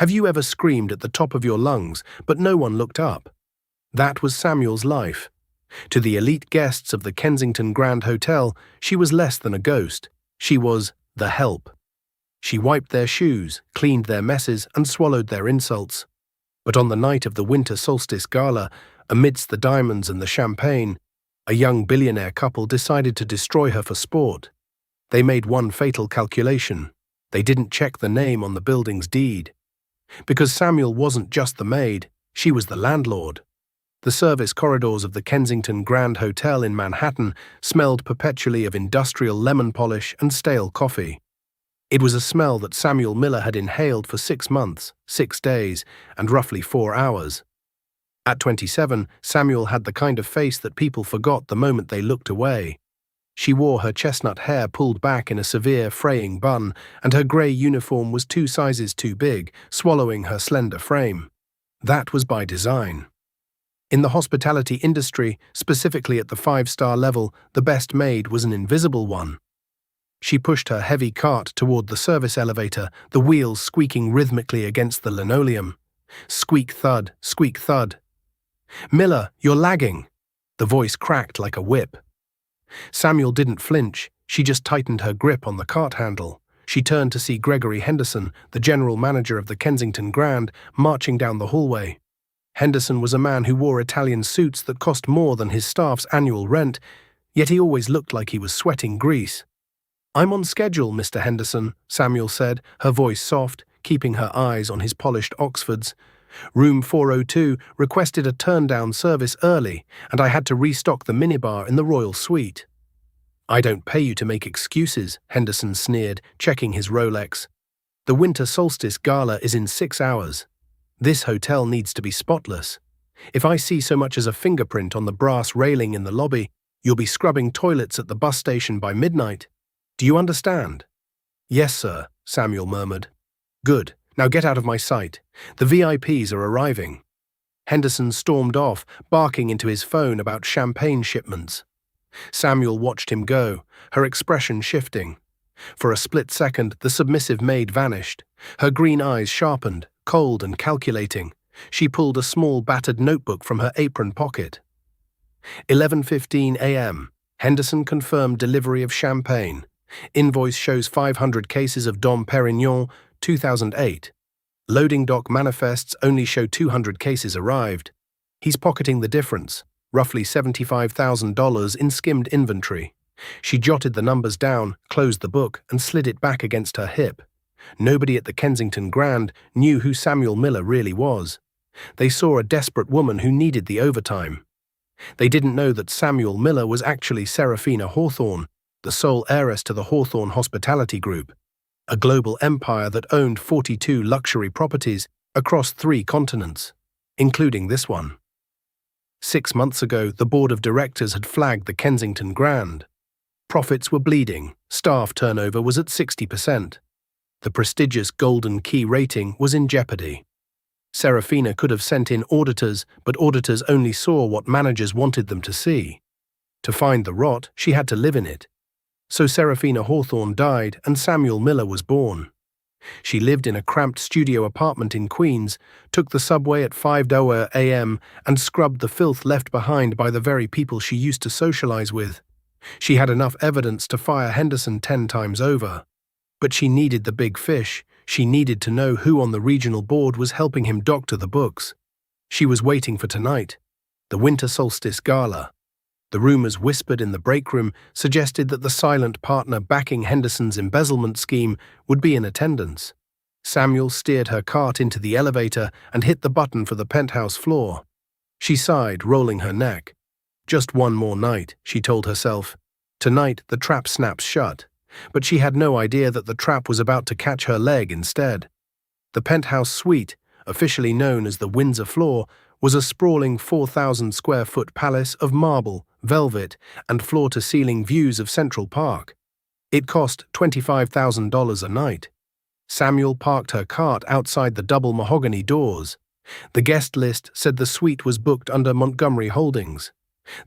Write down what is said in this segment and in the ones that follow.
Have you ever screamed at the top of your lungs, but no one looked up? That was Samuel's life. To the elite guests of the Kensington Grand Hotel, she was less than a ghost. She was the help. She wiped their shoes, cleaned their messes, and swallowed their insults. But on the night of the winter solstice gala, amidst the diamonds and the champagne, a young billionaire couple decided to destroy her for sport. They made one fatal calculation. They didn't check the name on the building's deed. Because Samuel wasn't just the maid, she was the landlord. The service corridors of the Kensington Grand Hotel in Manhattan smelled perpetually of industrial lemon polish and stale coffee. It was a smell that Samuel Miller had inhaled for 6 months, 6 days, and roughly 4 hours. At 27, Samuel had the kind of face that people forgot the moment they looked away. She wore her chestnut hair pulled back in a severe fraying bun, and her grey uniform was 2 sizes too big, swallowing her slender frame. That was by design. In the hospitality industry, specifically at the 5-star level, the best maid was an invisible one. She pushed her heavy cart toward the service elevator, the wheels squeaking rhythmically against the linoleum. Squeak thud, squeak thud. "Miller, you're lagging." The voice cracked like a whip. Samuel didn't flinch, she just tightened her grip on the cart handle. She turned to see Gregory Henderson, the general manager of the Kensington Grand, marching down the hallway. Henderson was a man who wore Italian suits that cost more than his staff's annual rent, yet he always looked like he was sweating grease. "I'm on schedule, Mr. Henderson," Samuel said, her voice soft, keeping her eyes on his polished Oxfords. "Room 402 requested a turn-down service early, and I had to restock the minibar in the royal suite." "I don't pay you to make excuses," Henderson sneered, checking his Rolex. "The winter solstice gala is in 6 hours. This hotel needs to be spotless. If I see so much as a fingerprint on the brass railing in the lobby, you'll be scrubbing toilets at the bus station by midnight. Do you understand?" "Yes, sir," Samuel murmured. "Good. Now get out of my sight. The VIPs are arriving." Henderson stormed off, barking into his phone about champagne shipments. Samuel watched him go, her expression shifting. For a split second, the submissive maid vanished. Her green eyes sharpened, cold and calculating. She pulled a small battered notebook from her apron pocket. 11:15 a.m. Henderson confirmed delivery of champagne. Invoice shows 500 cases of Dom Perignon, 2008. Loading dock manifests only show 200 cases arrived. He's pocketing the difference, roughly $75,000 in skimmed inventory. She jotted the numbers down, closed the book, and slid it back against her hip. Nobody at the Kensington Grand knew who Samuel Miller really was. They saw a desperate woman who needed the overtime. They didn't know that Samuel Miller was actually Serafina Hawthorne, the sole heiress to the Hawthorne Hospitality Group, a global empire that owned 42 luxury properties across 3 continents, including this one. 6 months ago, the board of directors had flagged the Kensington Grand. Profits were bleeding, staff turnover was at 60%. The prestigious Golden Key rating was in jeopardy. Serafina could have sent in auditors, but auditors only saw what managers wanted them to see. To find the rot, she had to live in it. So Serafina Hawthorne died and Samuel Miller was born. She lived in a cramped studio apartment in Queens, took the subway at 5:00 a.m. and scrubbed the filth left behind by the very people she used to socialize with. She had enough evidence to fire Henderson 10 times over. But she needed the big fish. She needed to know who on the regional board was helping him doctor the books. She was waiting for tonight, the winter solstice gala. The rumors whispered in the break room suggested that the silent partner backing Henderson's embezzlement scheme would be in attendance. Samuel steered her cart into the elevator and hit the button for the penthouse floor. She sighed, rolling her neck. Just one more night, she told herself. Tonight the trap snaps shut. But she had no idea that the trap was about to catch her leg instead. The penthouse suite, officially known as the Windsor floor, was a sprawling 4,000-square-foot palace of marble, velvet, and floor-to-ceiling views of Central Park. It cost $25,000 a night. Samuel parked her cart outside the double mahogany doors. The guest list said the suite was booked under Montgomery Holdings.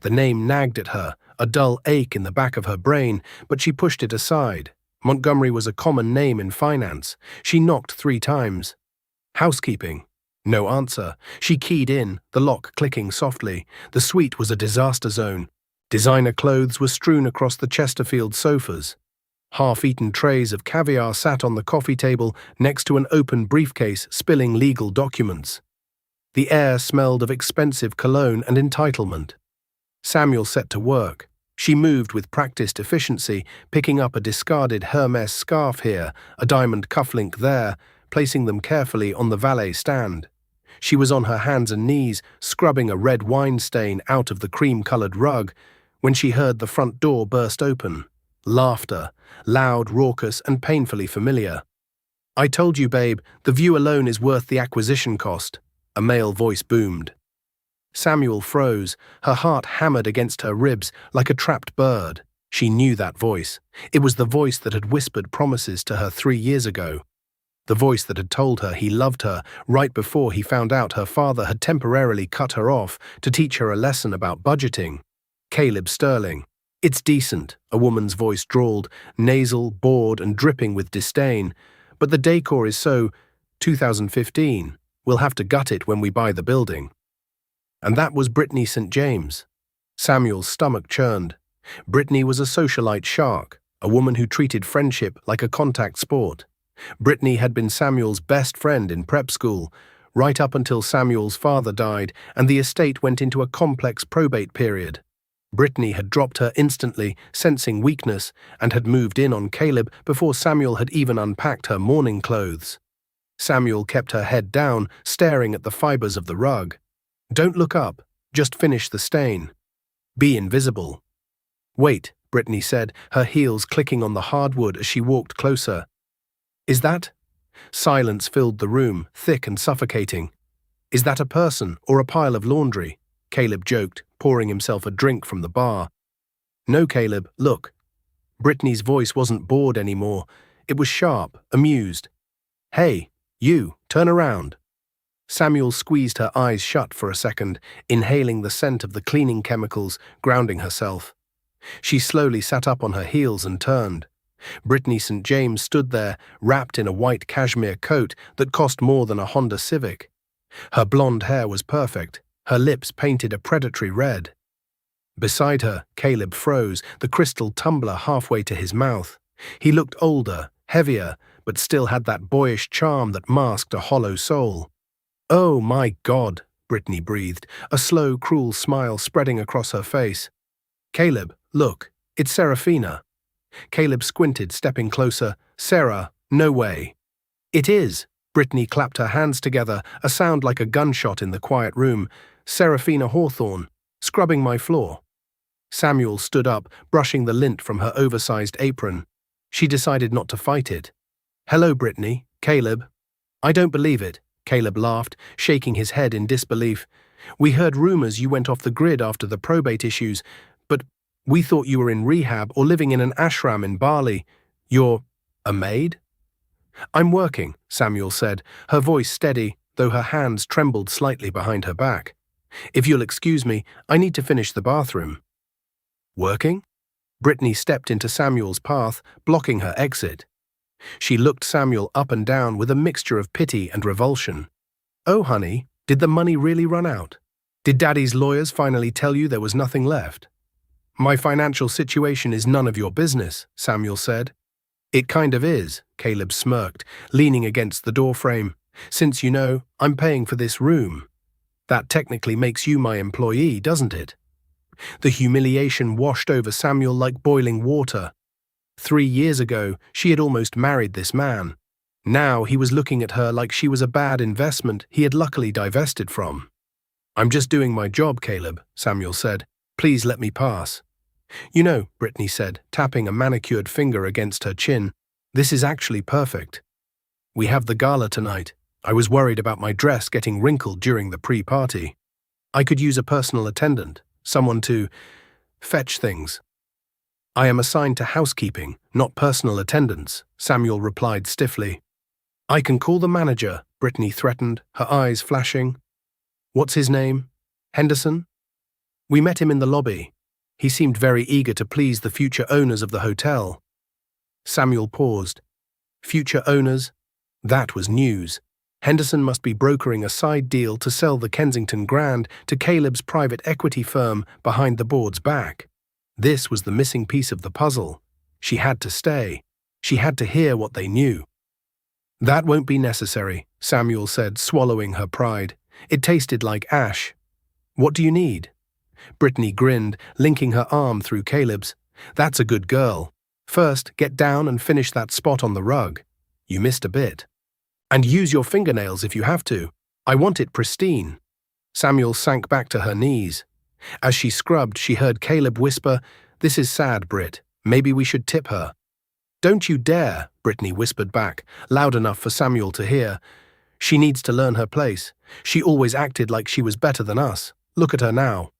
The name nagged at her, a dull ache in the back of her brain, but she pushed it aside. Montgomery was a common name in finance. She knocked 3 times. Housekeeping. No answer. She keyed in, the lock clicking softly. The suite was a disaster zone. Designer clothes were strewn across the Chesterfield sofas. Half-eaten trays of caviar sat on the coffee table next to an open briefcase spilling legal documents. The air smelled of expensive cologne and entitlement. Samuel set to work. She moved with practiced efficiency, picking up a discarded Hermes scarf here, a diamond cufflink there, placing them carefully on the valet stand. She was on her hands and knees, scrubbing a red wine stain out of the cream-colored rug, when she heard the front door burst open. Laughter, loud, raucous, and painfully familiar. "I told you, babe, the view alone is worth the acquisition cost," a male voice boomed. Samuel froze, her heart hammered against her ribs like a trapped bird. She knew that voice. It was the voice that had whispered promises to her 3 years ago. The voice that had told her he loved her right before he found out her father had temporarily cut her off to teach her a lesson about budgeting. Caleb Sterling. "It's decent," a woman's voice drawled, nasal, bored, and dripping with disdain. "But the decor is so 2015. We'll have to gut it when we buy the building." And that was Brittany St. James. Samuel's stomach churned. Brittany was a socialite shark, a woman who treated friendship like a contact sport. Brittany had been Samuel's best friend in prep school, right up until Samuel's father died and the estate went into a complex probate period. Brittany had dropped her instantly, sensing weakness, and had moved in on Caleb before Samuel had even unpacked her mourning clothes. Samuel kept her head down, staring at the fibers of the rug. "Don't look up, just finish the stain. Be invisible." "Wait," Brittany said, her heels clicking on the hardwood as she walked closer. "Is that?" Silence filled the room, thick and suffocating. "Is that a person or a pile of laundry?" Caleb joked, pouring himself a drink from the bar. "No, Caleb, look." Brittany's voice wasn't bored anymore. It was sharp, amused. "Hey, you, turn around." Samuel squeezed her eyes shut for a second, inhaling the scent of the cleaning chemicals, grounding herself. She slowly sat up on her heels and turned. Brittany St. James stood there, wrapped in a white cashmere coat that cost more than a Honda Civic. Her blonde hair was perfect, her lips painted a predatory red. Beside her, Caleb froze, the crystal tumbler halfway to his mouth. He looked older, heavier, but still had that boyish charm that masked a hollow soul. "Oh my God," Brittany breathed, a slow, cruel smile spreading across her face. "Caleb, look, it's Serafina." Caleb squinted, stepping closer. "Sarah, no way." "It is." Brittany clapped her hands together, a sound like a gunshot in the quiet room. "Serafina Hawthorne, scrubbing my floor." Samuel stood up, brushing the lint from her oversized apron. She decided not to fight it. "Hello, Brittany. Caleb." "I don't believe it," Caleb laughed, shaking his head in disbelief. "We heard rumors you went off the grid after the probate issues, but we thought you were in rehab or living in an ashram in Bali. You're a maid?" "I'm working," Samuel said, her voice steady, though her hands trembled slightly behind her back. "If you'll excuse me, I need to finish the bathroom." "Working?" Brittany stepped into Samuel's path, blocking her exit. She looked Samuel up and down with a mixture of pity and revulsion. "Oh, honey, did the money really run out? Did Daddy's lawyers finally tell you there was nothing left?" "My financial situation is none of your business," Samuel said. "It kind of is," Caleb smirked, leaning against the doorframe. "Since you know, I'm paying for this room. That technically makes you my employee, doesn't it?" The humiliation washed over Samuel like boiling water. 3 years ago, she had almost married this man. Now he was looking at her like she was a bad investment he had luckily divested from. "I'm just doing my job, Caleb," Samuel said. "Please let me pass." "You know," Brittany said, tapping a manicured finger against her chin, "this is actually perfect. We have the gala tonight. I was worried about my dress getting wrinkled during the pre-party. I could use a personal attendant, someone to fetch things." "I am assigned to housekeeping, not personal attendance," Samuel replied stiffly. "I can call the manager," Brittany threatened, her eyes flashing. "What's his name? Henderson?" "We met him in the lobby. He seemed very eager to please the future owners of the hotel." Samuel paused. Future owners? That was news. Henderson must be brokering a side deal to sell the Kensington Grand to Caleb's private equity firm behind the board's back. This was the missing piece of the puzzle. She had to stay. She had to hear what they knew. "That won't be necessary," Samuel said, swallowing her pride. It tasted like ash. "What do you need?" Brittany grinned, linking her arm through Caleb's. "That's a good girl. First, get down and finish that spot on the rug. You missed a bit. And use your fingernails if you have to. I want it pristine." Samuel sank back to her knees. As she scrubbed, she heard Caleb whisper, "This is sad, Britt. Maybe we should tip her." "Don't you dare," Brittany whispered back, loud enough for Samuel to hear. "She needs to learn her place. She always acted like she was better than us. Look at her now."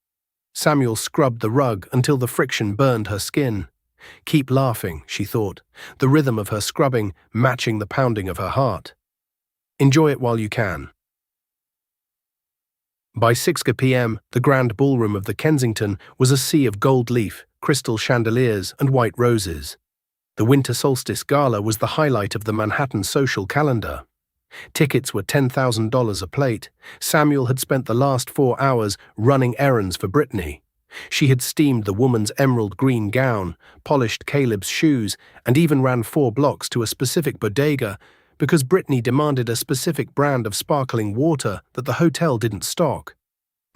Samuel scrubbed the rug until the friction burned her skin. Keep laughing, she thought, the rhythm of her scrubbing matching the pounding of her heart. Enjoy it while you can. By 6 p.m., the grand ballroom of the Kensington was a sea of gold leaf, crystal chandeliers, and white roses. The winter solstice gala was the highlight of the Manhattan social calendar. Tickets were $10,000 a plate. Samuel had spent the last 4 hours running errands for Brittany. She had steamed the woman's emerald green gown, polished Caleb's shoes, and even ran 4 blocks to a specific bodega because Brittany demanded a specific brand of sparkling water that the hotel didn't stock.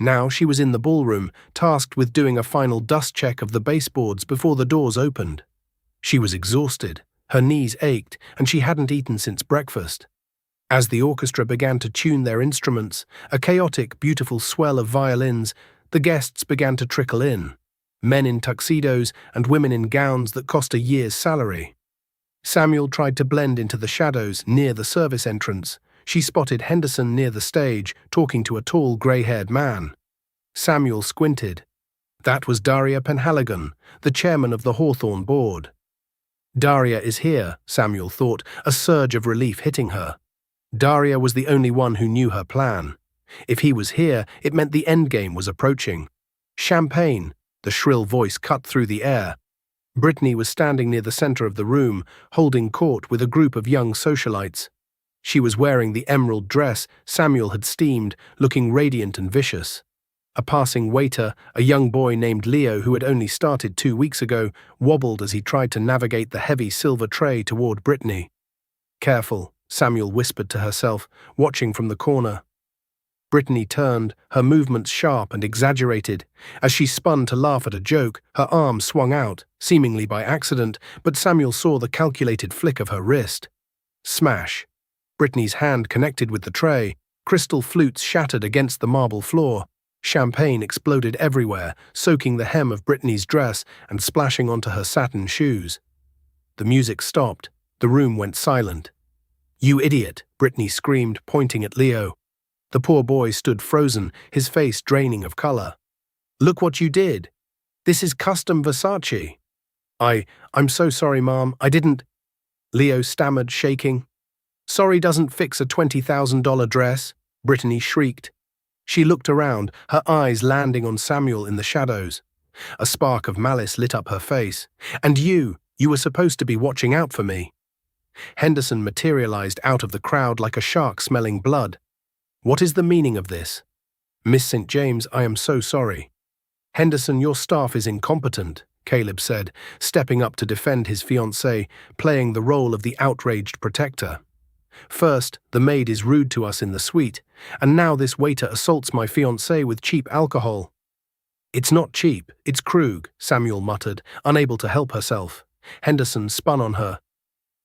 Now she was in the ballroom, tasked with doing a final dust check of the baseboards before the doors opened. She was exhausted, her knees ached, and she hadn't eaten since breakfast. As the orchestra began to tune their instruments, a chaotic, beautiful swell of violins, the guests began to trickle in. Men in tuxedos and women in gowns that cost a year's salary. Samuel tried to blend into the shadows near the service entrance. She spotted Henderson near the stage, talking to a tall, grey-haired man. Samuel squinted. That was Daria Penhaligon, the chairman of the Hawthorne board. Daria is here, Samuel thought, a surge of relief hitting her. Daria was the only one who knew her plan. If he was here, it meant the endgame was approaching. Champagne, the shrill voice cut through the air. Brittany was standing near the center of the room, holding court with a group of young socialites. She was wearing the emerald dress Samuel had steamed, looking radiant and vicious. A passing waiter, a young boy named Leo who had only started 2 weeks ago, wobbled as he tried to navigate the heavy silver tray toward Brittany. "Careful," Samuel whispered to herself, watching from the corner. Brittany turned, her movements sharp and exaggerated. As she spun to laugh at a joke, her arm swung out, seemingly by accident, but Samuel saw the calculated flick of her wrist. Smash! Brittany's hand connected with the tray. Crystal flutes shattered against the marble floor. Champagne exploded everywhere, soaking the hem of Brittany's dress and splashing onto her satin shoes. The music stopped. The room went silent. "You idiot!" Brittany screamed, pointing at Leo. The poor boy stood frozen, his face draining of color. "Look what you did! This is custom Versace." I'm so sorry, Mom, I didn't..." Leo stammered, shaking. "Sorry doesn't fix a $20,000 dress," Brittany shrieked. She looked around, her eyes landing on Samuel in the shadows. A spark of malice lit up her face. "And you were supposed to be watching out for me." Henderson materialized out of the crowd like a shark smelling blood. "What is the meaning of this?" "Miss St. James, I am so sorry." "Henderson, your staff is incompetent," Caleb said, stepping up to defend his fiancée, playing the role of the outraged protector. "First, the maid is rude to us in the suite, and now this waiter assaults my fiancée with cheap alcohol." "It's not cheap, it's Krug," Samuel muttered, unable to help herself. Henderson spun on her.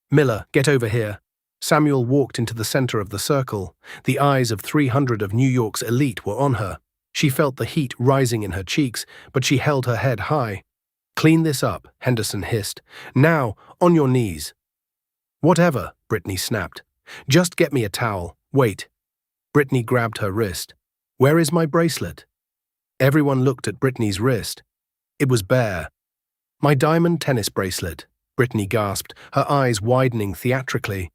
"Miller, get over here." Samuel walked into the center of the circle. The eyes of 300 of New York's elite were on her. She felt the heat rising in her cheeks, but she held her head high. "Clean this up," Henderson hissed. "Now, on your knees." "Whatever," Brittany snapped. "Just get me a towel. Wait." Brittany grabbed her wrist. "Where is my bracelet?" Everyone looked at Brittany's wrist. It was bare. "My diamond tennis bracelet," Brittany gasped, her eyes widening theatrically.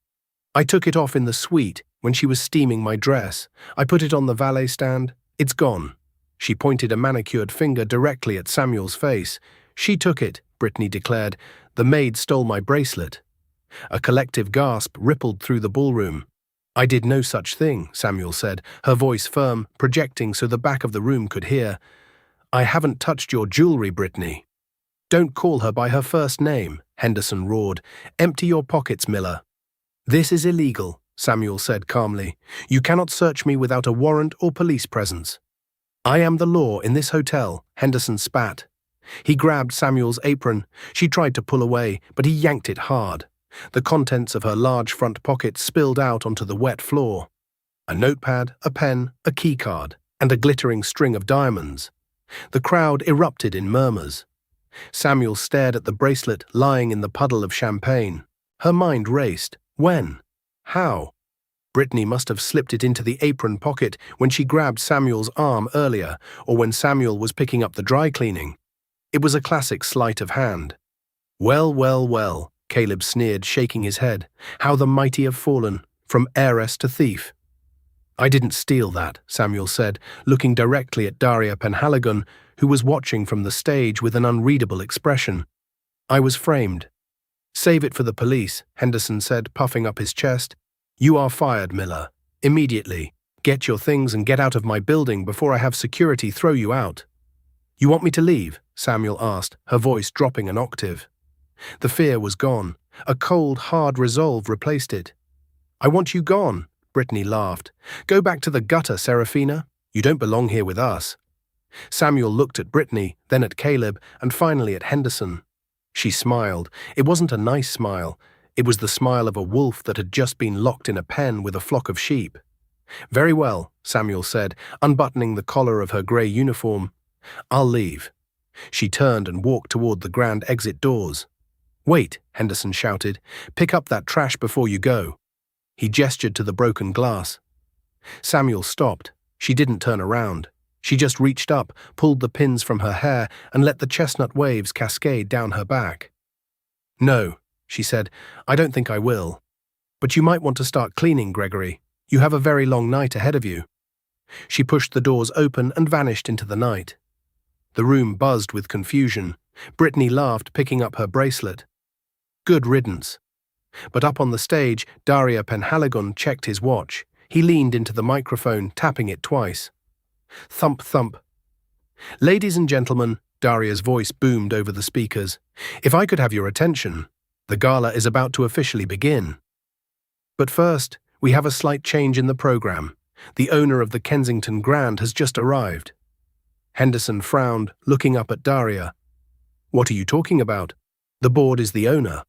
"I took it off in the suite when she was steaming my dress. I put it on the valet stand. It's gone." She pointed a manicured finger directly at Samuel's face. "She took it," Brittany declared. "The maid stole my bracelet." A collective gasp rippled through the ballroom. I did no such thing, Samuel said, her voice firm, projecting so the back of the room could hear. I haven't touched your jewelry, Brittany. Don't call her by her first name, Henderson roared. Empty your pockets, Miller. This is illegal, Samuel said calmly. You cannot search me without a warrant or police presence. I am the law in this hotel, Henderson spat. He grabbed Samuel's apron. She tried to pull away, but he yanked it hard. The contents of her large front pocket spilled out onto the wet floor. A notepad, a pen, a keycard, and a glittering string of diamonds. The crowd erupted in murmurs. Samuel stared at the bracelet lying in the puddle of champagne. Her mind raced. When? How? Brittany must have slipped it into the apron pocket when she grabbed Samuel's arm earlier, or when Samuel was picking up the dry cleaning. It was a classic sleight of hand. Well, well, well, Caleb sneered, shaking his head. How the mighty have fallen, from heiress to thief. I didn't steal that, Samuel said, looking directly at Daria Penhaligon, who was watching from the stage with an unreadable expression. I was framed. Save it for the police, Henderson said, puffing up his chest. You are fired, Miller. Immediately. Get your things and get out of my building before I have security throw you out. You want me to leave? Samuel asked, her voice dropping an octave. The fear was gone. A cold, hard resolve replaced it. I want you gone, Brittany laughed. Go back to the gutter, Serafina. You don't belong here with us. Samuel looked at Brittany, then at Caleb, and finally at Henderson. She smiled. It wasn't a nice smile. It was the smile of a wolf that had just been locked in a pen with a flock of sheep. Very well, Samuel said, unbuttoning the collar of her grey uniform. I'll leave. She turned and walked toward the grand exit doors. Wait, Henderson shouted. Pick up that trash before you go. He gestured to the broken glass. Samuel stopped. She didn't turn around. She just reached up, pulled the pins from her hair, and let the chestnut waves cascade down her back. No, she said, I don't think I will. But you might want to start cleaning, Gregory. You have a very long night ahead of you. She pushed the doors open and vanished into the night. The room buzzed with confusion. Brittany laughed, picking up her bracelet. Good riddance. But up on the stage, Daria Penhaligon checked his watch. He leaned into the microphone, tapping it twice. Thump, thump. Ladies and gentlemen, Daria's voice boomed over the speakers. If I could have your attention, the gala is about to officially begin. But first, we have a slight change in the program. The owner of the Kensington Grand has just arrived. Henderson frowned, looking up at Daria. What are you talking about? The board is the owner.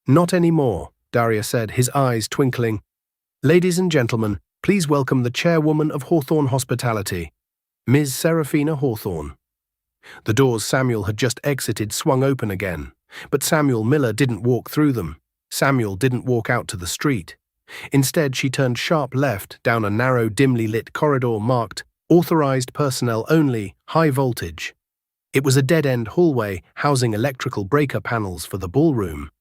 Not anymore, Daria said, his eyes twinkling. Ladies and gentlemen, please welcome the chairwoman of Hawthorne Hospitality, Ms. Serafina Hawthorne. The doors Samuel had just exited swung open again, but Samuel Miller didn't walk through them. Samuel didn't walk out to the street. Instead, she turned sharp left down a narrow, dimly lit corridor marked Authorized Personnel Only, High Voltage. It was a dead-end hallway housing electrical breaker panels for the ballroom.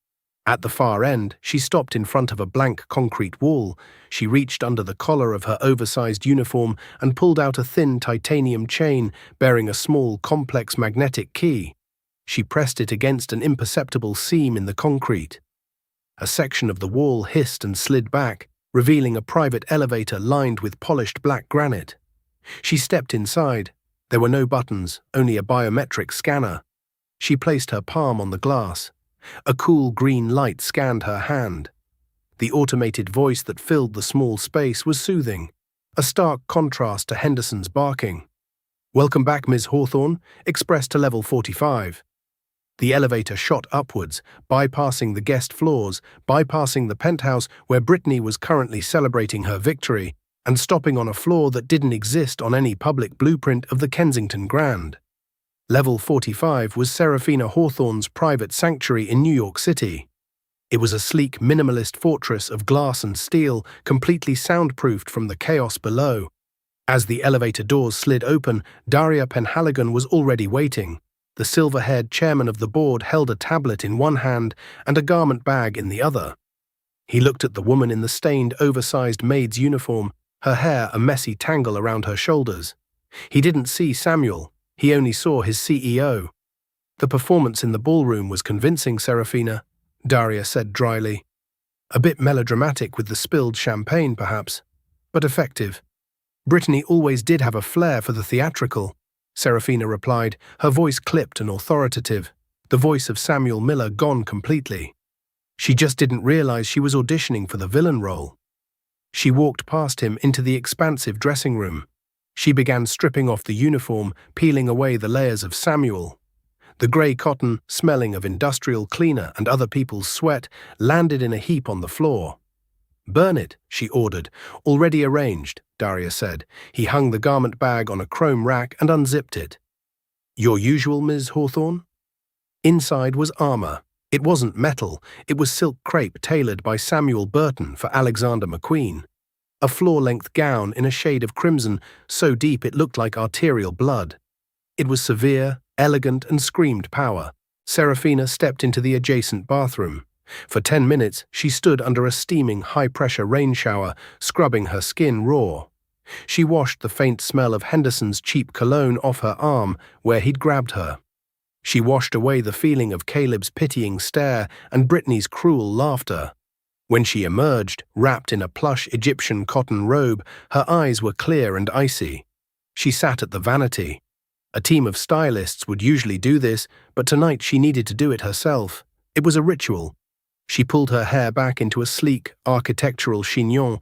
At the far end, she stopped in front of a blank concrete wall. She reached under the collar of her oversized uniform and pulled out a thin titanium chain bearing a small, complex magnetic key. She pressed it against an imperceptible seam in the concrete. A section of the wall hissed and slid back, revealing a private elevator lined with polished black granite. She stepped inside. There were no buttons, only a biometric scanner. She placed her palm on the glass. A cool green light scanned her hand. The automated voice that filled the small space was soothing, a stark contrast to Henderson's barking. Welcome back, Ms. Hawthorne. Express to level 45. The elevator shot upwards, bypassing the guest floors, bypassing the penthouse where Brittany was currently celebrating her victory, and stopping on a floor that didn't exist on any public blueprint of the Kensington Grand. Level 45 was Serafina Hawthorne's private sanctuary in New York City. It was a sleek, minimalist fortress of glass and steel, completely soundproofed from the chaos below. As the elevator doors slid open, Daria Penhaligon was already waiting. The silver-haired chairman of the board held a tablet in one hand and a garment bag in the other. He looked at the woman in the stained, oversized maid's uniform, her hair a messy tangle around her shoulders. He didn't see Samuel. He only saw his CEO. The performance in the ballroom was convincing, Serafina, Daria said dryly. A bit melodramatic with the spilled champagne, perhaps, but effective. Brittany always did have a flair for the theatrical, Serafina replied, her voice clipped and authoritative, the voice of Samuel Miller gone completely. She just didn't realize she was auditioning for the villain role. She walked past him into the expansive dressing room. She began stripping off the uniform, peeling away the layers of Samuel. The grey cotton, smelling of industrial cleaner and other people's sweat, landed in a heap on the floor. "Burn it," she ordered. "Already arranged," Daria said. He hung the garment bag on a chrome rack and unzipped it. "Your usual, Ms. Hawthorne?" Inside was armour. It wasn't metal, it was silk crepe tailored by Samuel Burton for Alexander McQueen. A floor-length gown in a shade of crimson, so deep it looked like arterial blood. It was severe, elegant, and screamed power. Serafina stepped into the adjacent bathroom. For 10 minutes, she stood under a steaming, high-pressure rain shower, scrubbing her skin raw. She washed the faint smell of Henderson's cheap cologne off her arm where he'd grabbed her. She washed away the feeling of Caleb's pitying stare and Brittany's cruel laughter. When she emerged, wrapped in a plush Egyptian cotton robe, her eyes were clear and icy. She sat at the vanity. A team of stylists would usually do this, but tonight she needed to do it herself. It was a ritual. She pulled her hair back into a sleek, architectural chignon,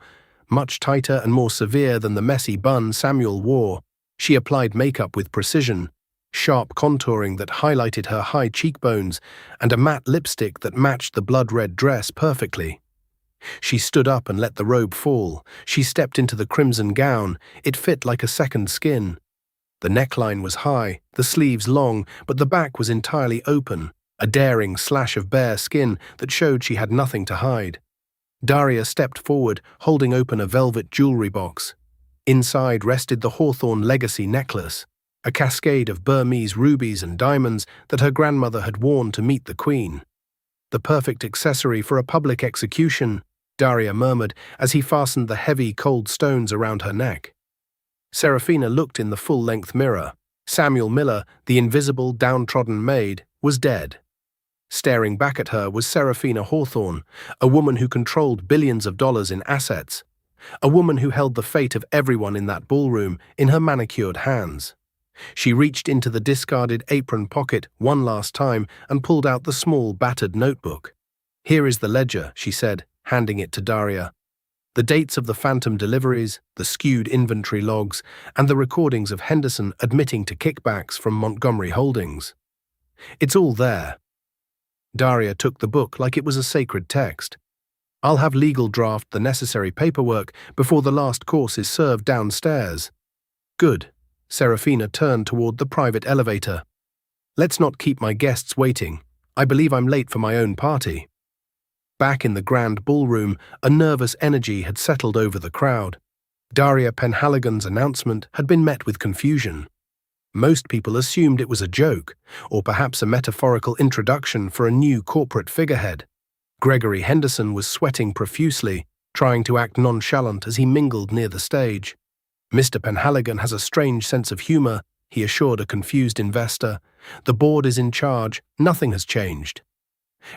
much tighter and more severe than the messy bun Samuel wore. She applied makeup with precision, sharp contouring that highlighted her high cheekbones, and a matte lipstick that matched the blood-red dress perfectly. She stood up and let the robe fall. She stepped into the crimson gown. It fit like a second skin. The neckline was high, the sleeves long, but the back was entirely open, a daring slash of bare skin that showed she had nothing to hide. Daria stepped forward, holding open a velvet jewelry box. Inside rested the Hawthorne Legacy necklace, a cascade of Burmese rubies and diamonds that her grandmother had worn to meet the Queen. "The perfect accessory for a public execution," Daria murmured as he fastened the heavy, cold stones around her neck. Serafina looked in the full-length mirror. Samuel Miller, the invisible, downtrodden maid, was dead. Staring back at her was Serafina Hawthorne, a woman who controlled billions of dollars in assets, a woman who held the fate of everyone in that ballroom in her manicured hands. She reached into the discarded apron pocket one last time and pulled out the small, battered notebook. "Here is the ledger," she said, handing it to Daria. "The dates of the phantom deliveries, the skewed inventory logs, and the recordings of Henderson admitting to kickbacks from Montgomery Holdings. It's all there." Daria took the book like it was a sacred text. "I'll have legal draft the necessary paperwork before the last course is served downstairs." "Good." Serafina turned toward the private elevator. "Let's not keep my guests waiting. I believe I'm late for my own party." Back in the grand ballroom, a nervous energy had settled over the crowd. Daria Penhaligon's announcement had been met with confusion. Most people assumed it was a joke, or perhaps a metaphorical introduction for a new corporate figurehead. Gregory Henderson was sweating profusely, trying to act nonchalant as he mingled near the stage. "Mr. Penhaligon has a strange sense of humor," he assured a confused investor. "The board is in charge. Nothing has changed."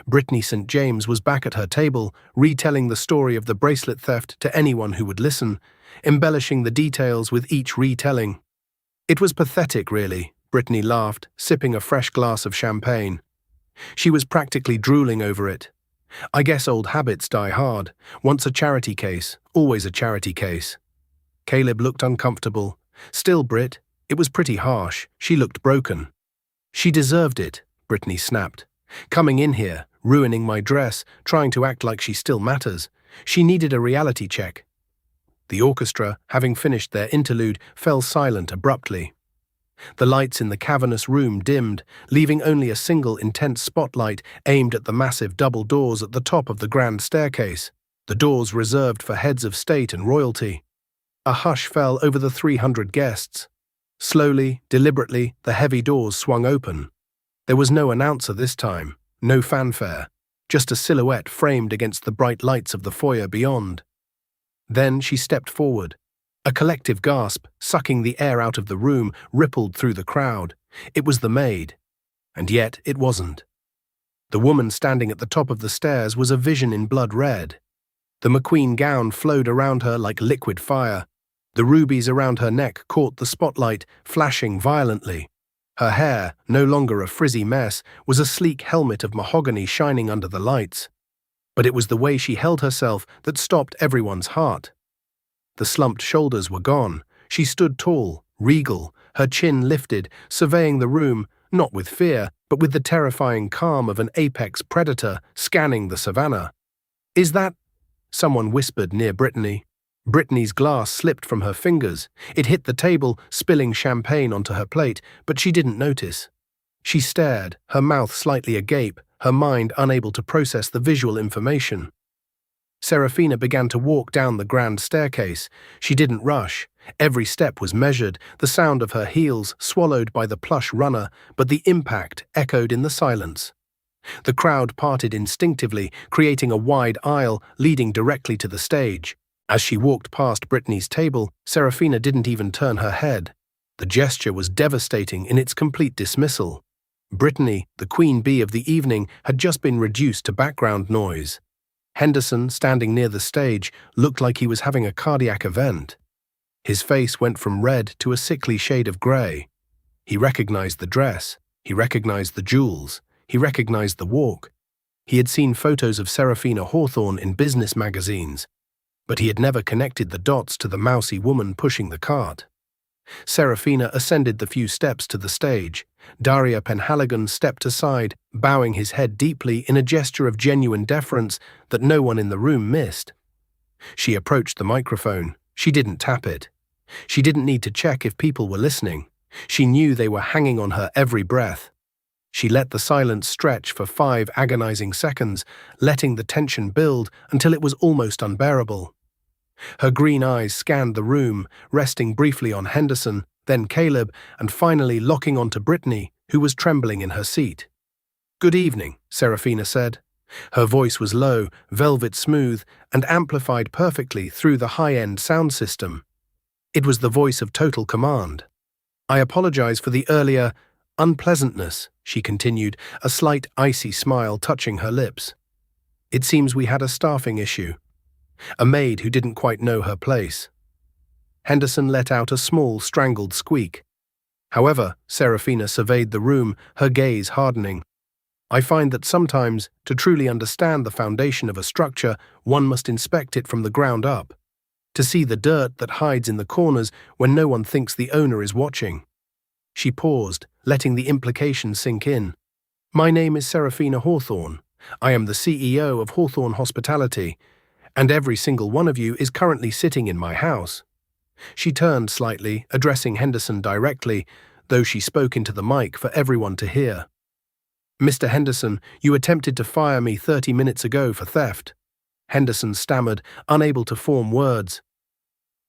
Brittany St. James was back at her table, retelling the story of the bracelet theft to anyone who would listen, embellishing the details with each retelling. "It was pathetic, really," Brittany laughed, sipping a fresh glass of champagne. She was practically drooling over it. "I guess old habits die hard. Once a charity case, always a charity case." Caleb looked uncomfortable. "Still, Britt, it was pretty harsh. She looked broken." "She deserved it," Brittany snapped. "Coming in here, ruining my dress, trying to act like she still matters. She needed a reality check." The orchestra, having finished their interlude, fell silent abruptly. The lights in the cavernous room dimmed, leaving only a single intense spotlight aimed at the massive double doors at the top of the grand staircase, the doors reserved for heads of state and royalty. A hush fell over the 300 guests. Slowly, deliberately, the heavy doors swung open. There was no announcer this time, no fanfare, just a silhouette framed against the bright lights of the foyer beyond. Then she stepped forward. A collective gasp, sucking the air out of the room, rippled through the crowd. It was the maid. And yet it wasn't. The woman standing at the top of the stairs was a vision in blood red. The McQueen gown flowed around her like liquid fire. The rubies around her neck caught the spotlight, flashing violently. Her hair, no longer a frizzy mess, was a sleek helmet of mahogany shining under the lights. But it was the way she held herself that stopped everyone's heart. The slumped shoulders were gone. She stood tall, regal, her chin lifted, surveying the room, not with fear, but with the terrifying calm of an apex predator scanning the savannah. "Is that—" someone whispered near Brittany. Brittany's glass slipped from her fingers. It hit the table, spilling champagne onto her plate, but she didn't notice. She stared, her mouth slightly agape, her mind unable to process the visual information. Serafina began to walk down the grand staircase. She didn't rush. Every step was measured, the sound of her heels swallowed by the plush runner, but the impact echoed in the silence. The crowd parted instinctively, creating a wide aisle leading directly to the stage. As she walked past Brittany's table, Serafina didn't even turn her head. The gesture was devastating in its complete dismissal. Brittany, the queen bee of the evening, had just been reduced to background noise. Henderson, standing near the stage, looked like he was having a cardiac event. His face went from red to a sickly shade of grey. He recognized the dress. He recognized the jewels. He recognized the walk. He had seen photos of Serafina Hawthorne in business magazines, but he had never connected the dots to the mousy woman pushing the cart. Serafina ascended the few steps to the stage. Daria Penhaligon stepped aside, bowing his head deeply in a gesture of genuine deference that no one in the room missed. She approached the microphone. She didn't tap it. She didn't need to check if people were listening. She knew they were hanging on her every breath. She let the silence stretch for 5 agonizing seconds, letting the tension build until it was almost unbearable. Her green eyes scanned the room, resting briefly on Henderson, then Caleb, and finally locking onto Brittany, who was trembling in her seat. "Good evening," Serafina said. Her voice was low, velvet smooth, and amplified perfectly through the high-end sound system. It was the voice of total command. "I apologize for the earlier unpleasantness," she continued, a slight icy smile touching her lips. "It seems we had a staffing issue. A maid who didn't quite know her place." Henderson let out a small, strangled squeak. However, Serafina surveyed the room, her gaze hardening. "I find that sometimes, to truly understand the foundation of a structure, one must inspect it from the ground up, to see the dirt that hides in the corners when no one thinks the owner is watching." She paused, letting the implication sink in. "My name is Serafina Hawthorne. I am the CEO of Hawthorne Hospitality, and every single one of you is currently sitting in my house." She turned slightly, addressing Henderson directly, though she spoke into the mic for everyone to hear. "Mr. Henderson, you attempted to fire me 30 minutes ago for theft." Henderson stammered, unable to form words.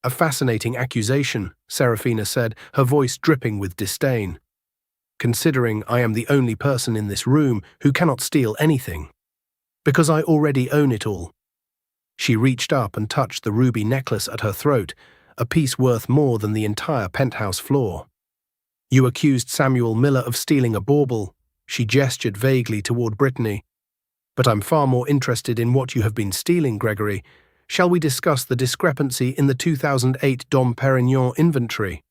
"A fascinating accusation," Serafina said, her voice dripping with disdain. "Considering I am the only person in this room who cannot steal anything. Because I already own it all." She reached up and touched the ruby necklace at her throat, a piece worth more than the entire penthouse floor. "You accused Samuel Miller of stealing a bauble." She gestured vaguely toward Brittany. "But I'm far more interested in what you have been stealing, Gregory. Shall we discuss the discrepancy in the 2008 Dom Perignon inventory?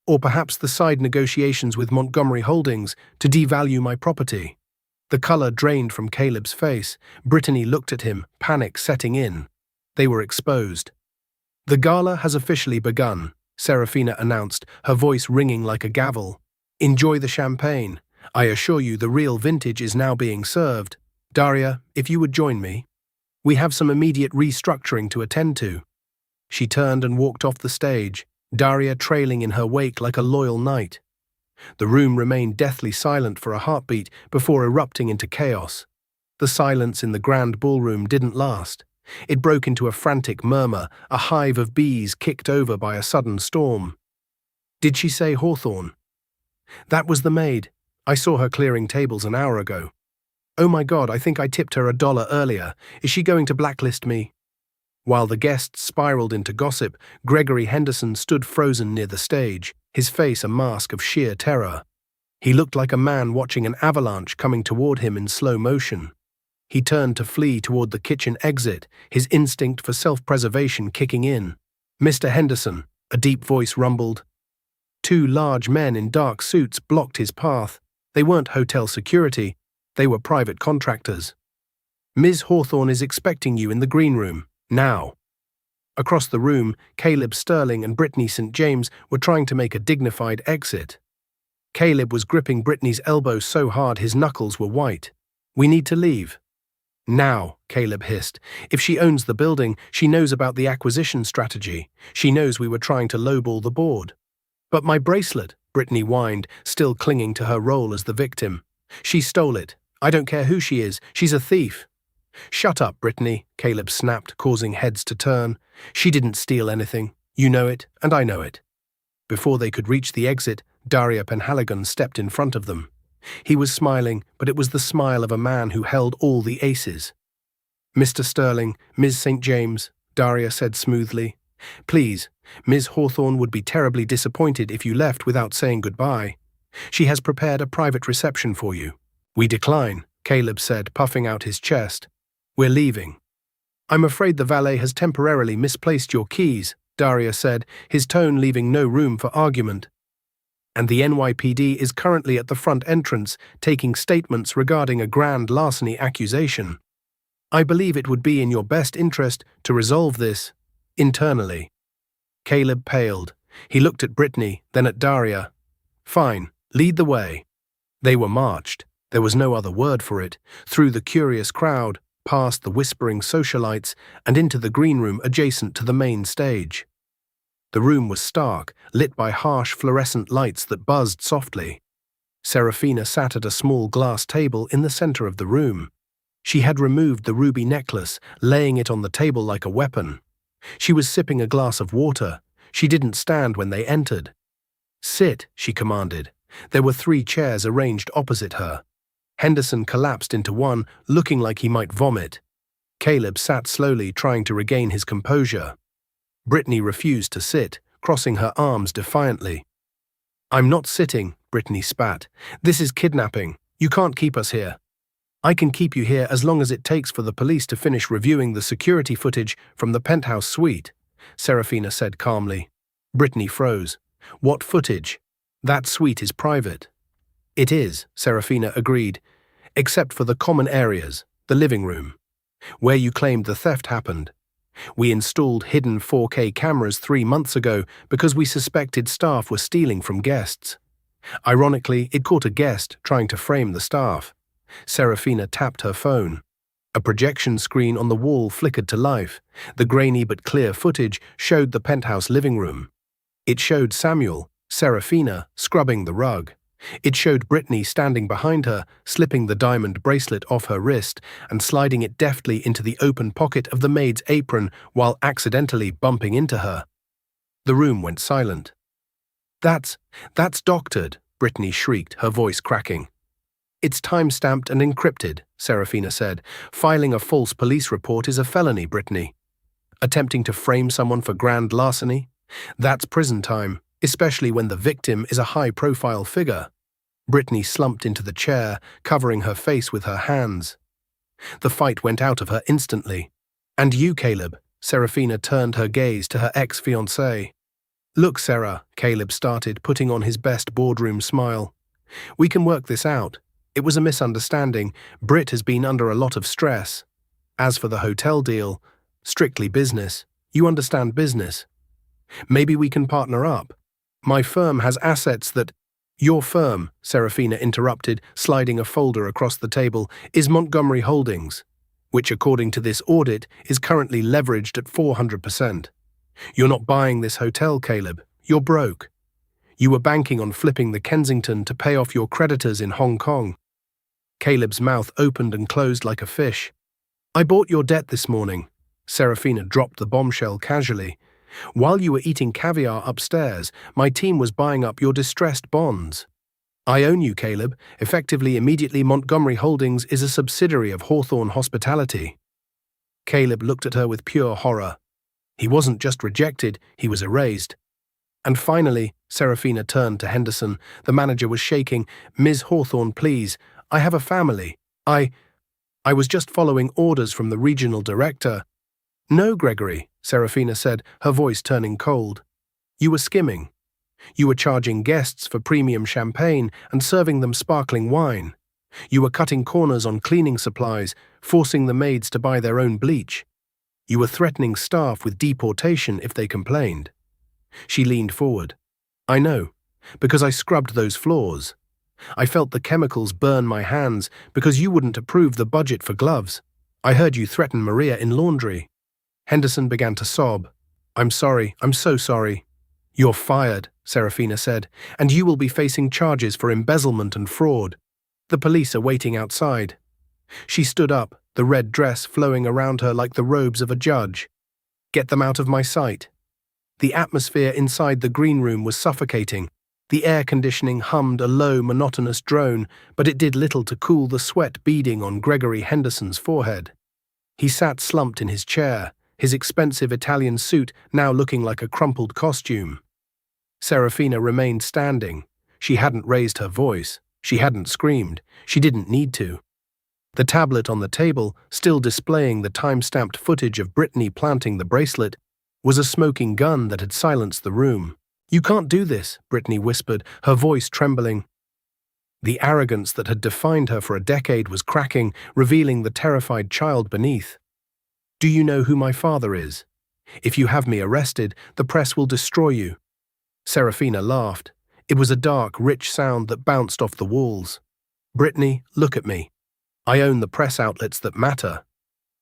Or perhaps the side negotiations with Montgomery Holdings to devalue my property?" The color drained from Caleb's face. Brittany looked at him, panic setting in. They were exposed. "The gala has officially begun," Serafina announced, her voice ringing like a gavel. "Enjoy the champagne. I assure you the real vintage is now being served. Daria, if you would join me. We have some immediate restructuring to attend to." She turned and walked off the stage, Daria trailing in her wake like a loyal knight. The room remained deathly silent for a heartbeat before erupting into chaos. The silence in the grand ballroom didn't last. It broke into a frantic murmur, a hive of bees kicked over by a sudden storm. "Did she say Hawthorne?" "That was the maid. I saw her clearing tables an hour ago." "Oh my God, I think I tipped her $1 earlier. Is she going to blacklist me?" While the guests spiraled into gossip, Gregory Henderson stood frozen near the stage, his face a mask of sheer terror. He looked like a man watching an avalanche coming toward him in slow motion. He turned to flee toward the kitchen exit, his instinct for self-preservation kicking in. "Mr. Henderson," a deep voice rumbled. Two large men in dark suits blocked his path. They weren't hotel security, they were private contractors. "Ms. Hawthorne is expecting you in the green room, now." Across the room, Caleb Sterling and Brittany St. James were trying to make a dignified exit. Caleb was gripping Brittany's elbow so hard his knuckles were white. "We need to leave." "Now," Caleb hissed. "If she owns the building, she knows about the acquisition strategy. She knows we were trying to lowball the board." "But my bracelet," Brittany whined, still clinging to her role as the victim. "She stole it. I don't care who she is. She's a thief." "Shut up, Brittany," Caleb snapped, causing heads to turn. "She didn't steal anything. You know it, and I know it." Before they could reach the exit, Daria Penhaligon stepped in front of them. He was smiling, but it was the smile of a man who held all the aces. "Mr. Sterling, Ms. St. James," Daria said smoothly. "Please, Ms. Hawthorne would be terribly disappointed if you left without saying goodbye. She has prepared a private reception for you." "We decline," Caleb said, puffing out his chest. "We're leaving." "I'm afraid the valet has temporarily misplaced your keys," Daria said, his tone leaving no room for argument. "And the NYPD is currently at the front entrance taking statements regarding a grand larceny accusation. I believe it would be in your best interest to resolve this internally." Caleb paled. He looked at Brittany, then at Daria. "Fine, lead the way." They were marched, there was no other word for it, through the curious crowd, past the whispering socialites, and into the green room adjacent to the main stage. The room was stark, lit by harsh fluorescent lights that buzzed softly. Serafina sat at a small glass table in the center of the room. She had removed the ruby necklace, laying it on the table like a weapon. She was sipping a glass of water. She didn't stand when they entered. "Sit," she commanded. There were 3 chairs arranged opposite her. Henderson collapsed into one, looking like he might vomit. Caleb sat slowly, trying to regain his composure. Brittany refused to sit, crossing her arms defiantly. "I'm not sitting," Brittany spat. "This is kidnapping. You can't keep us here." "I can keep you here as long as it takes for the police to finish reviewing the security footage from the penthouse suite," Serafina said calmly. Brittany froze. "What footage? That suite is private." "It is," Serafina agreed, "except for the common areas, the living room, where you claimed the theft happened. We installed hidden 4K cameras 3 months ago because we suspected staff were stealing from guests. Ironically, it caught a guest trying to frame the staff." Serafina tapped her phone. A projection screen on the wall flickered to life. The grainy but clear footage showed the penthouse living room. It showed Samuel, Serafina, scrubbing the rug. It showed Brittany standing behind her, slipping the diamond bracelet off her wrist and sliding it deftly into the open pocket of the maid's apron while accidentally bumping into her. The room went silent. That's doctored," Brittany shrieked, her voice cracking. "It's time-stamped and encrypted," Serafina said. "Filing a false police report is a felony, Brittany. Attempting to frame someone for grand larceny? That's prison time, especially when the victim is a high-profile figure." Brittany slumped into the chair, covering her face with her hands. The fight went out of her instantly. "And you, Caleb?" Serafina turned her gaze to her ex-fiancé. "Look, Sarah," Caleb started, putting on his best boardroom smile. "We can work this out. It was a misunderstanding. Britt has been under a lot of stress. As for the hotel deal, strictly business. You understand business. Maybe we can partner up. My firm has assets that—" "Your firm," Serafina interrupted, sliding a folder across the table, "is Montgomery Holdings, which according to this audit is currently leveraged at 400%. You're not buying this hotel, Caleb. You're broke. You were banking on flipping the Kensington to pay off your creditors in Hong Kong." Caleb's mouth opened and closed like a fish. "I bought your debt this morning." Serafina dropped the bombshell casually. "While you were eating caviar upstairs, my team was buying up your distressed bonds. I own you, Caleb. Effectively, immediately, Montgomery Holdings is a subsidiary of Hawthorne Hospitality." Caleb looked at her with pure horror. He wasn't just rejected, he was erased. And finally, Serafina turned to Henderson. The manager was shaking. "Ms. Hawthorne, please. I have a family. I was just following orders from the regional director." "No, Gregory," Serafina said, her voice turning cold. "You were skimming. You were charging guests for premium champagne and serving them sparkling wine. You were cutting corners on cleaning supplies, forcing the maids to buy their own bleach. You were threatening staff with deportation if they complained." She leaned forward. "I know, because I scrubbed those floors. I felt the chemicals burn my hands because you wouldn't approve the budget for gloves. I heard you threaten Maria in laundry." Henderson began to sob. "I'm sorry, I'm so sorry." "You're fired," Serafina said, "and you will be facing charges for embezzlement and fraud. The police are waiting outside." She stood up, the red dress flowing around her like the robes of a judge. "Get them out of my sight." The atmosphere inside the green room was suffocating. The air conditioning hummed a low, monotonous drone, but it did little to cool the sweat beading on Gregory Henderson's forehead. He sat slumped in his chair, his expensive Italian suit now looking like a crumpled costume. Serafina remained standing. She hadn't raised her voice. She hadn't screamed. She didn't need to. The tablet on the table, still displaying the time-stamped footage of Brittany planting the bracelet, was a smoking gun that had silenced the room. "You can't do this," Brittany whispered, her voice trembling. The arrogance that had defined her for a decade was cracking, revealing the terrified child beneath. "Do you know who my father is? If you have me arrested, the press will destroy you." Serafina laughed. It was a dark, rich sound that bounced off the walls. "Brittany, look at me. I own the press outlets that matter.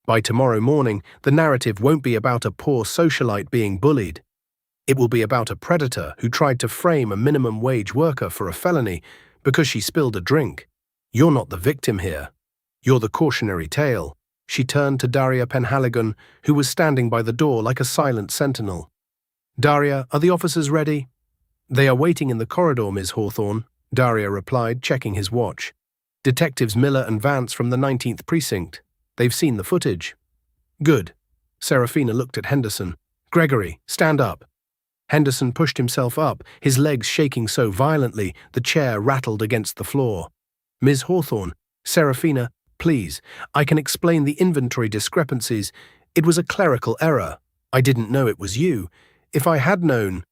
By tomorrow morning, the narrative won't be about a poor socialite being bullied. It will be about a predator who tried to frame a minimum wage worker for a felony because she spilled a drink. You're not the victim here. You're the cautionary tale." She turned to Daria Penhaligon, who was standing by the door like a silent sentinel. "Daria, are the officers ready?" "They are waiting in the corridor, Ms. Hawthorne," Daria replied, checking his watch. "Detectives Miller and Vance from the 19th Precinct. They've seen the footage." "Good." Serafina looked at Henderson. "Gregory, stand up." Henderson pushed himself up, his legs shaking so violently the chair rattled against the floor. "Ms. Hawthorne, Serafina, please, I can explain the inventory discrepancies. It was a clerical error. I didn't know it was you. If I had known—"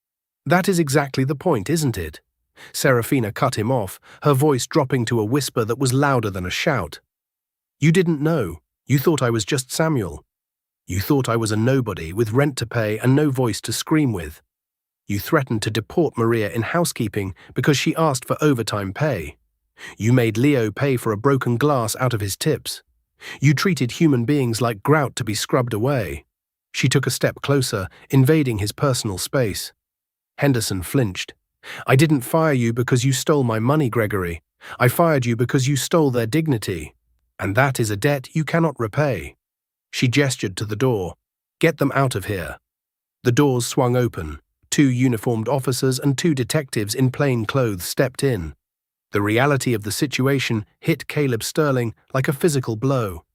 "That is exactly the point, isn't it?" Serafina cut him off, her voice dropping to a whisper that was louder than a shout. "You didn't know. You thought I was just Samuel. You thought I was a nobody with rent to pay and no voice to scream with. You threatened to deport Maria in housekeeping because she asked for overtime pay. You made Leo pay for a broken glass out of his tips. You treated human beings like grout to be scrubbed away." She took a step closer, invading his personal space. Henderson flinched. "I didn't fire you because you stole my money, Gregory. I fired you because you stole their dignity. And that is a debt you cannot repay." She gestured to the door. "Get them out of here." The doors swung open. 2 uniformed officers and 2 detectives in plain clothes stepped in. The reality of the situation hit Caleb Sterling like a physical blow.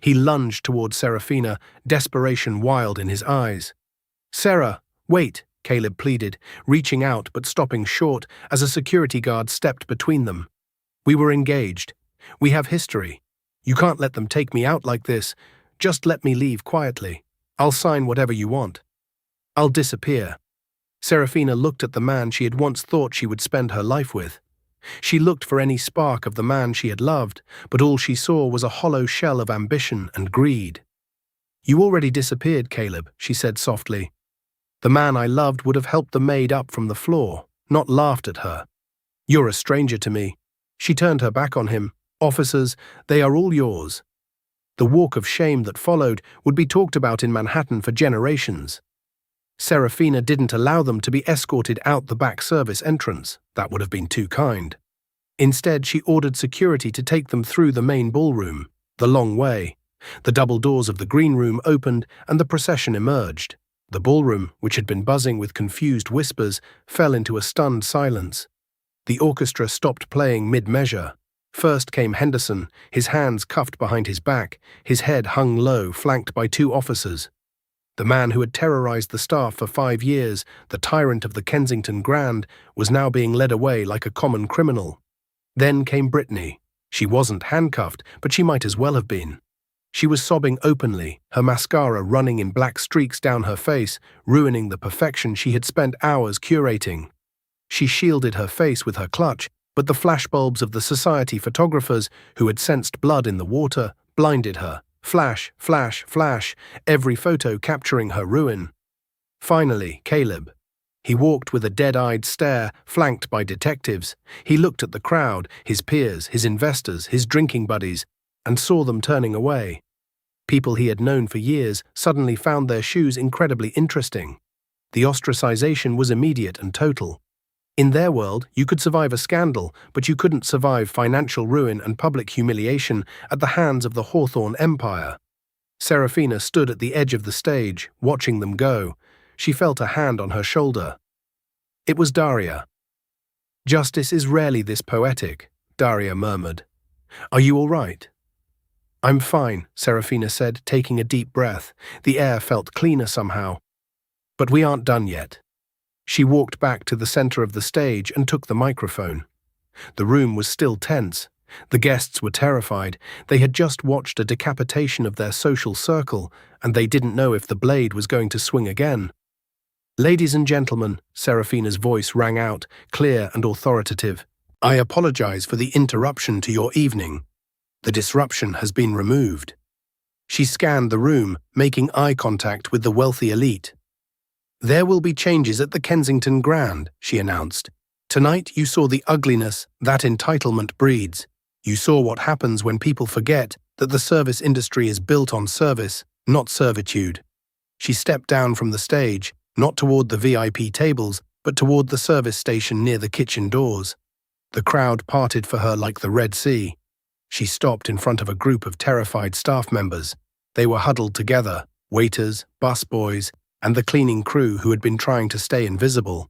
He lunged towards Serafina, desperation wild in his eyes. "Sarah, wait," Caleb pleaded, reaching out but stopping short as a security guard stepped between them. "We were engaged. We have history. You can't let them take me out like this. Just let me leave quietly. I'll sign whatever you want. I'll disappear." Serafina looked at the man she had once thought she would spend her life with. She looked for any spark of the man she had loved, but all she saw was a hollow shell of ambition and greed. "You already disappeared, Caleb," she said softly. "The man I loved would have helped the maid up from the floor, not laughed at her. You're a stranger to me." She turned her back on him. "Officers, they are all yours." The walk of shame that followed would be talked about in Manhattan for generations. Serafina didn't allow them to be escorted out the back service entrance. That would have been too kind. Instead, she ordered security to take them through the main ballroom, the long way. The double doors of the green room opened and the procession emerged. The ballroom, which had been buzzing with confused whispers, fell into a stunned silence. The orchestra stopped playing mid-measure. First came Henderson, his hands cuffed behind his back, his head hung low, flanked by 2 officers. The man who had terrorized the staff for 5 years, the tyrant of the Kensington Grand, was now being led away like a common criminal. Then came Brittany. She wasn't handcuffed, but she might as well have been. She was sobbing openly, her mascara running in black streaks down her face, ruining the perfection she had spent hours curating. She shielded her face with her clutch, but the flashbulbs of the society photographers who had sensed blood in the water blinded her. Flash, flash, flash, every photo capturing her ruin. Finally, Caleb. He walked with a dead-eyed stare, flanked by detectives. He looked at the crowd, his peers, his investors, his drinking buddies, and saw them turning away. People he had known for years suddenly found their shoes incredibly interesting. The ostracization was immediate and total. In their world, you could survive a scandal, but you couldn't survive financial ruin and public humiliation at the hands of the Hawthorne Empire. Serafina stood at the edge of the stage, watching them go. She felt a hand on her shoulder. It was Daria. "Justice is rarely this poetic," Daria murmured. "Are you all right?" "I'm fine," Serafina said, taking a deep breath. The air felt cleaner somehow. "But we aren't done yet." She walked back to the center of the stage and took the microphone. The room was still tense. The guests were terrified. They had just watched a decapitation of their social circle, and they didn't know if the blade was going to swing again. "Ladies and gentlemen," Serafina's voice rang out, clear and authoritative. "I apologize for the interruption to your evening. The disruption has been removed." She scanned the room, making eye contact with the wealthy elite. "There will be changes at the Kensington Grand," she announced. "Tonight you saw the ugliness that entitlement breeds. You saw what happens when people forget that the service industry is built on service, not servitude." She stepped down from the stage, not toward the VIP tables, but toward the service station near the kitchen doors. The crowd parted for her like the Red Sea. She stopped in front of a group of terrified staff members. They were huddled together, waiters, busboys, and the cleaning crew who had been trying to stay invisible.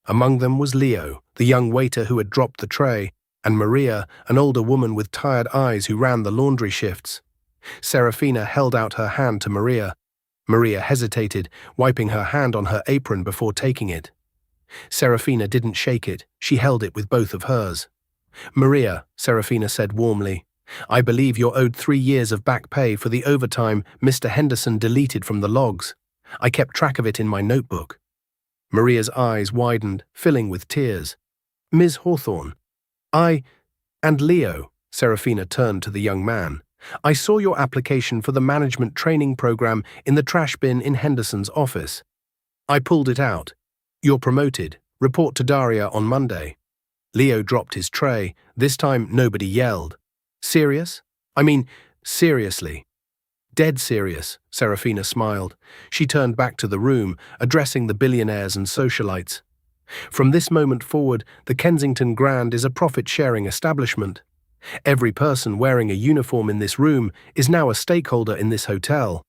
Among them was Leo, the young waiter who had dropped the tray, and Maria, an older woman with tired eyes who ran the laundry shifts. Serafina held out her hand to Maria. Maria hesitated, wiping her hand on her apron before taking it. Serafina didn't shake it, she held it with both of hers. "Maria," Serafina said warmly, "I believe you're owed 3 years of back pay for the overtime Mr. Henderson deleted from the logs. I kept track of it in my notebook." Maria's eyes widened, filling with tears. "Ms. Hawthorne, and Leo," Serafina turned to the young man, "I saw your application for the management training program in the trash bin in Henderson's office. I pulled it out. You're promoted. Report to Daria on Monday." Leo dropped his tray. This time nobody yelled. "Serious? I mean, seriously." "Dead serious," Serafina smiled. She turned back to the room, addressing the billionaires and socialites. "From this moment forward, the Kensington Grand is a profit-sharing establishment. Every person wearing a uniform in this room is now a stakeholder in this hotel.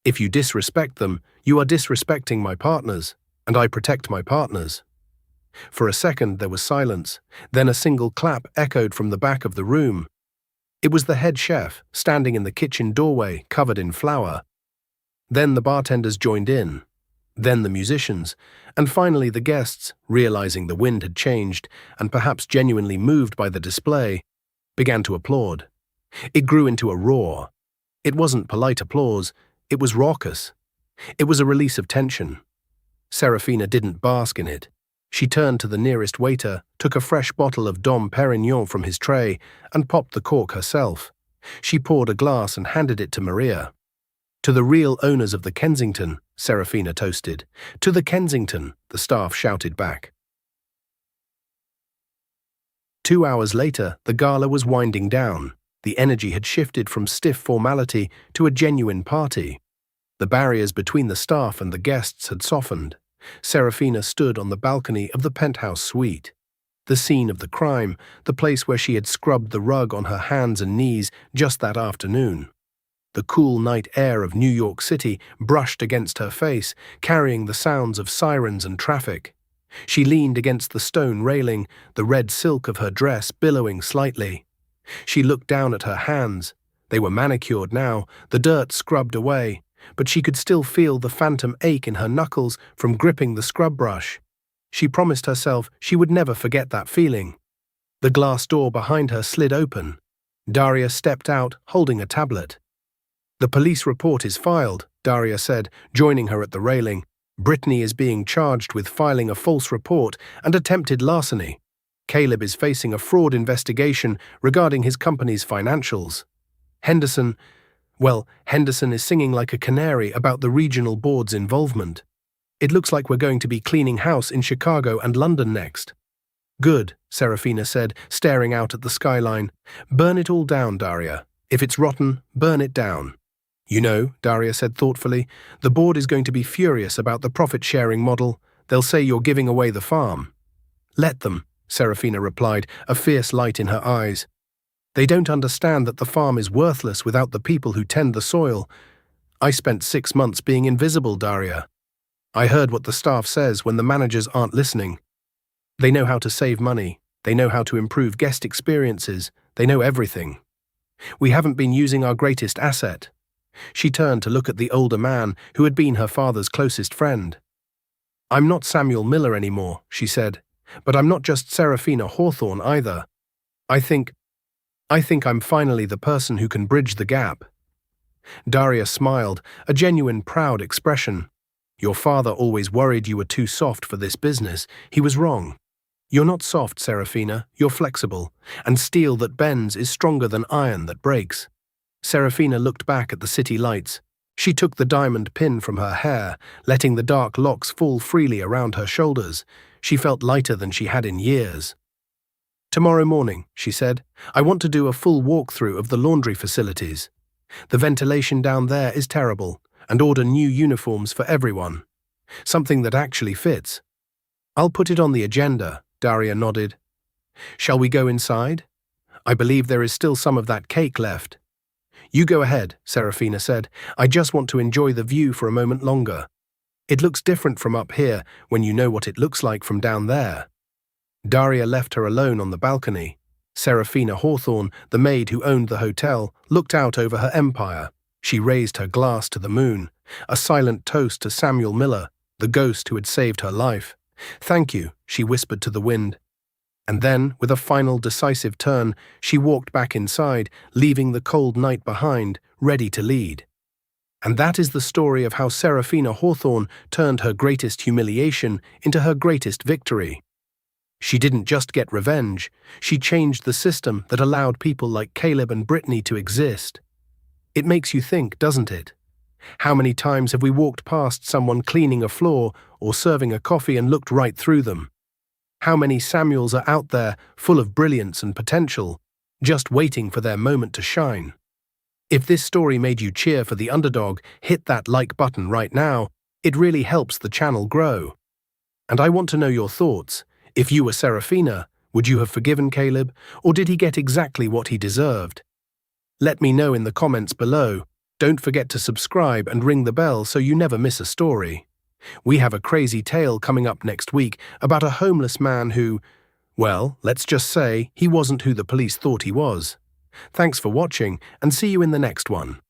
If you disrespect them, you are disrespecting my partners, and I protect my partners." For a second there was silence, then a single clap echoed from the back of the room. It was the head chef, standing in the kitchen doorway, covered in flour. Then the bartenders joined in. Then the musicians, and finally the guests, realizing the wind had changed, and perhaps genuinely moved by the display, began to applaud. It grew into a roar. It wasn't polite applause, it was raucous. It was a release of tension. Serafina didn't bask in it. She turned to the nearest waiter, took a fresh bottle of Dom Perignon from his tray, and popped the cork herself. She poured a glass and handed it to Maria. "To the real owners of the Kensington," Serafina toasted. "To the Kensington," the staff shouted back. 2 hours later, the gala was winding down. The energy had shifted from stiff formality to a genuine party. The barriers between the staff and the guests had softened. Serafina stood on the balcony of the penthouse suite. The scene of the crime, the place where she had scrubbed the rug on her hands and knees just that afternoon. The cool night air of New York City brushed against her face, carrying the sounds of sirens and traffic. She leaned against the stone railing, the red silk of her dress billowing slightly. She looked down at her hands. They were manicured now, the dirt scrubbed away. but she could still feel the phantom ache in her knuckles from gripping the scrub brush. She promised herself she would never forget that feeling. The glass door behind her slid open. Daria stepped out, holding a tablet. "The police report is filed," Daria said, joining her at the railing. "Brittany is being charged with filing a false report and attempted larceny. Caleb is facing a fraud investigation regarding his company's financials. Henderson is singing like a canary about the regional board's involvement. It looks like we're going to be cleaning house in Chicago and London next." "Good," Serafina said, staring out at the skyline. "Burn it all down, Daria. If it's rotten, burn it down." "You know," Daria said thoughtfully, "the board is going to be furious about the profit-sharing model. They'll say you're giving away the farm." "Let them," Serafina replied, a fierce light in her eyes. "They don't understand that the farm is worthless without the people who tend the soil. I spent 6 months being invisible, Daria. I heard what the staff says when the managers aren't listening. They know how to save money. They know how to improve guest experiences. They know everything. We haven't been using our greatest asset." She turned to look at the older man who had been her father's closest friend. "I'm not Samuel Miller anymore," she said, "but I'm not just Serafina Hawthorne either. I think I'm finally the person who can bridge the gap." Daria smiled, a genuine proud expression. "Your father always worried you were too soft for this business. He was wrong. You're not soft, Serafina, you're flexible, and steel that bends is stronger than iron that breaks." Serafina looked back at the city lights. She took the diamond pin from her hair, letting the dark locks fall freely around her shoulders. She felt lighter than she had in years. "Tomorrow morning," she said, "I want to do a full walkthrough of the laundry facilities. The ventilation down there is terrible, and order new uniforms for everyone. Something that actually fits." "I'll put it on the agenda," Daria nodded. "Shall we go inside? I believe there is still some of that cake left." "You go ahead," Serafina said. "I just want to enjoy the view for a moment longer. It looks different from up here when you know what it looks like from down there." Daria left her alone on the balcony. Serafina Hawthorne, the maid who owned the hotel, looked out over her empire. She raised her glass to the moon, a silent toast to Samuel Miller, the ghost who had saved her life. "Thank you," she whispered to the wind. And then, with a final decisive turn, she walked back inside, leaving the cold night behind, ready to lead. And that is the story of how Serafina Hawthorne turned her greatest humiliation into her greatest victory. She didn't just get revenge, she changed the system that allowed people like Caleb and Brittany to exist. It makes you think, doesn't it? How many times have we walked past someone cleaning a floor or serving a coffee and looked right through them? How many Samuels are out there, full of brilliance and potential, just waiting for their moment to shine? If this story made you cheer for the underdog, hit that like button right now. It really helps the channel grow. And I want to know your thoughts. If you were Serafina, would you have forgiven Caleb, or did he get exactly what he deserved? Let me know in the comments below. Don't forget to subscribe and ring the bell so you never miss a story. We have a crazy tale coming up next week about a homeless man who, well, let's just say he wasn't who the police thought he was. Thanks for watching, and see you in the next one.